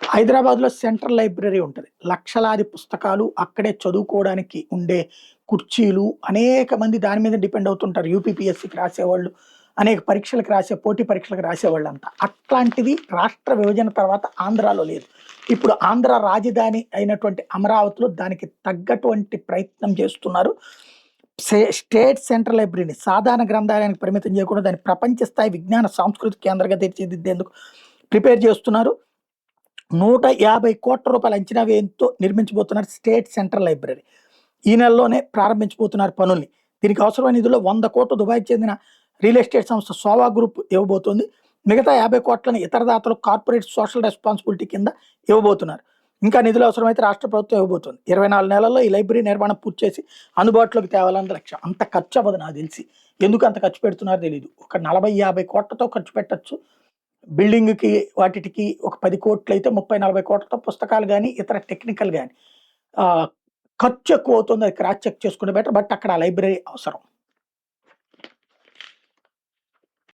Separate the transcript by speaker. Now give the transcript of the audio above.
Speaker 1: హైదరాబాద్‌లో central library ఉంటది. లక్షలాది పుస్తకాలు అక్కడే చదువుకోవడానికి ఉండే కుర్చీలు, అనేక మంది దాని మీద డిపెండ్ అవుతుంటారు. యూపీపీఎస్సీకి రాసేవాళ్ళు, అనేక పరీక్షలకు పోటీ పరీక్షలకు రాసేవాళ్ళంతా. అట్లాంటిది రాష్ట్ర విభజన తర్వాత ఆంధ్రాలో లేదు. ఇప్పుడు ఆంధ్ర రాజధాని అయినటువంటి అమరావతిలో దానికి తగ్గటువంటి ప్రయత్నం చేస్తున్నారు. స్టేట్ సెంట్రల్ లైబ్రరీని సాధారణ గ్రంథాలయానికి పరిమితం చేయకుండా దాన్ని ప్రపంచ స్థాయి విజ్ఞాన సాంస్కృతిక కేంద్రంగా తీర్చిదిద్దేందుకు ప్రిపేర్ చేస్తున్నారు. 150 కోట్ల రూపాయల అంచనా వ్యయంతో నిర్మించబోతున్నారు స్టేట్ సెంట్రల్ లైబ్రరీ. ఈ నెలలోనే ప్రారంభించబోతున్నారు పనుల్ని. దీనికి అవసరమైన నిధుల్లో 100 కోట్లు దుబాయ్‌కి చెందిన రియల్ ఎస్టేట్ సంస్థ సోవా గ్రూప్ ఇవ్వబోతోంది. మిగతా 50 కోట్లని ఇతర దాతలు కార్పొరేట్ సోషల్ రెస్పాన్సిబిలిటీ కింద ఇవ్వబోతున్నారు. ఇంకా నిధులు అవసరమైతే రాష్ట్ర ప్రభుత్వం ఇవ్వబోతోంది. 24 నెలల్లో ఈ లైబ్రరీ నిర్మాణం పూర్తి చేసి అందుబాటులోకి తేవాలన్నది లక్ష్యం. అంత ఖర్చు అవ్వదు నాకు తెలిసి. ఎందుకు అంత ఖర్చు పెడుతున్నారో తెలీదు. ఒక 40, 50 కోట్లతో ఖర్చు పెట్టొచ్చు. బిల్డింగ్‌కి వాటిటికి ఒక 10 కోట్లయితే 30, 40 కోట్లతో పుస్తకాలు గాని, ఇతర టెక్నికల్ గాని ఖర్చు ఎక్కువవుతుంది. అది క్రాస్ చెక్ చేసుకుంటే బెటర్. బట్ అక్కడ ఆ లైబ్రరీ అవసరం.